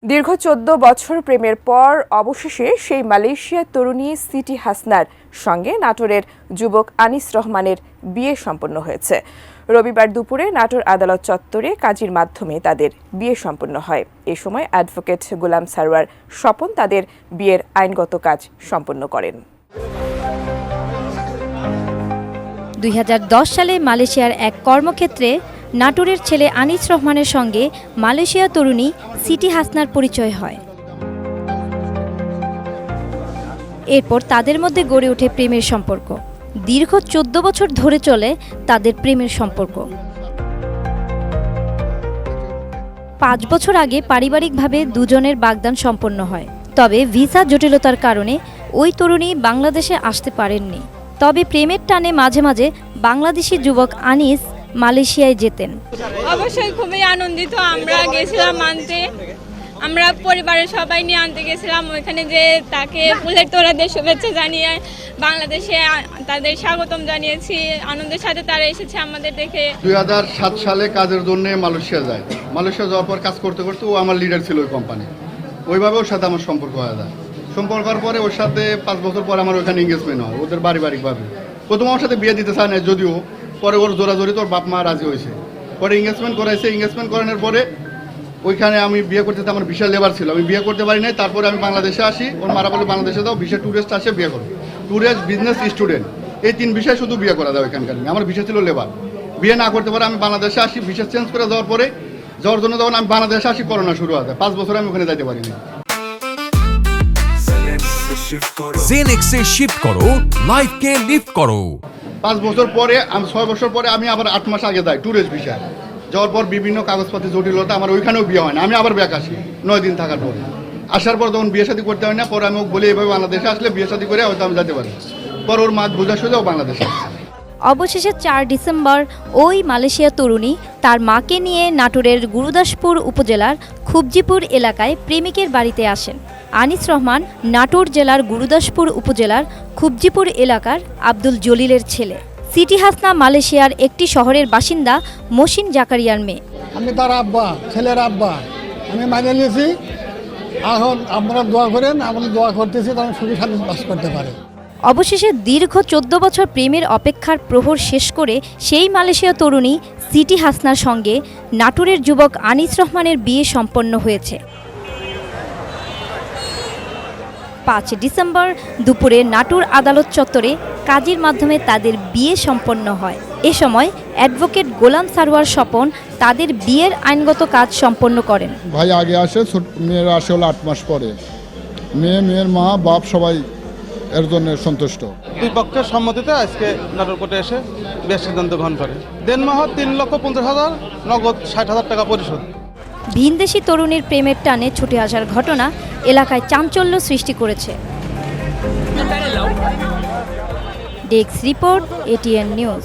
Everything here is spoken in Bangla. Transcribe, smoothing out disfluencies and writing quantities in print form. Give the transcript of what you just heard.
দীর্ঘ ১৪ বছর প্রেমের পর অবশেষে সেই মালয়েশিয়ার তরুণী সিটি হাসনার সঙ্গে নাটোরের যুবক আনিস রহমানের বিয়ে সম্পন্ন হয়েছে। রবিবার দুপুরে নাটোর আদালত চত্বরে কাজীর মাধ্যমে তাদের বিয়ে সম্পন্ন হয়। এ সময় অ্যাডভোকেট গোলাম সারওয়ার স্বপন তাদের বিয়ের আইনগত কাজ সম্পন্ন করেন। ২০১০ সালে মালয়েশিয়ার এক কর্মক্ষেত্রে নাটোরের ছেলে আনিস রহমানের সঙ্গে মালয়েশিয়া তরুণী সিটি হাসনার পরিচয় হয়। এরপর তাদের মধ্যে গড়ে ওঠে প্রেমের সম্পর্ক। দীর্ঘ ১৪ বছর ধরে চলে তাদের প্রেমের সম্পর্ক। ৫ বছর আগে পারিবারিকভাবে দুজনের বাগদান সম্পন্ন হয়। তবে ভিসা জটিলতার কারণে ওই তরুণী বাংলাদেশে আসতে পারেননি। তবে প্রেমের টানে মাঝে মাঝে বাংলাদেশি যুবক আনিস মালয়েশিয়ায় যেতেন। অবশ্যই খুবই আনন্দিত। আমরা গেছিলাম আনতে, আমরা পরিবারের সবাই নিয়ে আনতে গেছিলাম। ওইখানে যে তাকে ফুলের তোড়াদের শুভেচ্ছা জানিয়ে বাংলাদেশে তাদের স্বাগতম জানিয়েছি। আনন্দের সাথে তারা এসেছে আমাদের দেখে। ২০০৭ সালে কাজের জন্য মালয়েশিয়া যায়। মালয়েশিয়া যাওয়ার পর কাজ করতে করতে ও আমার লিডার ছিল ওই কোম্পানি। ওইভাবে ওর সাথে আমার সম্পর্ক হয়ে যায়। সম্পর্ক হওয়ার পরে ওর সাথে ৫ বছর পরে আমার ওইখানে এঙ্গেজমেন্ট হয় ওদের পারিবারিকভাবে। প্রথম আমার সাথে বিয়ে দিতে চায় না, যদিও পরে ওর জোরাজোরি তোর বাপ মা রাজি হয়েছে। পরে এঙ্গেজমেন্ট করাইছে। এঙ্গেজমেন্ট করানোর পরে ওইখানে আমি বিয়ে করতে আমার ভিসা লেবার ছিল, আমি বিয়ে করতে পারি নাই। তারপরে আমি বাংলাদেশে আসি। ওর মারা বলে বাংলাদেশে দাও, ভিসা ট্যুরিস্ট আসে বিয়ে করো। ট্যুরিস্ট, বিজনেস, স্টুডেন্ট, এই ৩ বিষয় শুধু বিয়ে করা যায় ওইখানকার। আমার ভিসা ছিল লেবার। বিয়ে না করতে পারে আমি বাংলাদেশে আসি। ভিসা চেঞ্জ করে দেওয়ার পরে যাওয়ার জন্য যখন আমি বাংলাদেশে আসি করোনা শুরু হয়। ৫ বছর আমি ওখানে যাইতে পারিনি। জেনেক্সে শিফট করো, লাইফকে লিফট করো। ৫ বছর পরে আমি ৬ বছর পরে আমি আবার ৮ মাস আগে যাই ট্যুরিস্ট ভিসা। যাওয়ার পর বিভিন্ন কাগজপাতি জটিলতা আমার ওইখানেও বিয়ে হয় না। আমি আবার ব্যাক আসি ৯ দিন থাকার পরে। আসার পর যখন বিয়ে শাদী করতে হয় না, পরে আমি বলি এইভাবে বাংলাদেশে আসলে বিয়ে শাদী করে হয়তো আমি যেতে পারি। পর ওর মা বোঝা সোজাও বাংলাদেশে। অবশেষে ৪ ডিসেম্বর ওই মালয়েশিয়া তরুণী তার মাকে নিয়ে নাটোরের গুরুদাসপুর উপজেলার খুবজিপুর এলাকায় প্রেমিকের বাড়িতে আসেন। আনিস রহমান নাটোর জেলার গুরুদাসপুর উপজেলার খুবজিপুর এলাকার আব্দুল জলিলের ছেলে। সিটি হাসনা মালয়েশিয়ার একটি শহরের বাসিন্দা মহসিন জাকারিয়ার মেয়ে। আমি তার আব্বা, ছেলের আব্বা। আমি মানিয়ে নিয়েছি। এখন আপনারা দোয়া করেন, আমরা দোয়া করতেছি তখন সুখী শান্তি বাস করতে পারে। অবশেষে দীর্ঘ ১৪ বছর প্রেমের অপেক্ষার প্রহর শেষ করে সেই মালয়েশিয়া তরুণী সিটি হাসনার সঙ্গে নাটোরের যুবক আনিস রহমানের বিয়ে সম্পন্ন হয়েছে। ৫ ডিসেম্বর দুপুরে নাটোর আদালত চত্বরে কাজীর মাধ্যমে তাদের বিয়ে সম্পন্ন হয়। এ সময় অ্যাডভোকেট গোলাম সারওয়ার স্বপন তাদের বিয়ের আইনগত কাজ সম্পন্ন করেন। ভাই আগে আসে, মেয়েরা আসে হলো ৮ মাস পরে। মেয়ের মা বাপ সবাই এর জন্য সন্তুষ্ট। দুই পক্ষের সম্মতিতে আজকে নাটোর কোর্টে এসে বিয়ের সিদ্ধান্ত গ্রহণ করে। দেনমাহ ৩,৫০,০০০, নগদ ৬০,০০০ টাকা পরিশোধ। ভিনদেশি তরুণীর প্রেমের টানে ছুটে আসার ঘটনা এলাকায় চাঞ্চল্য সৃষ্টি করেছে। Desk report, ATN news.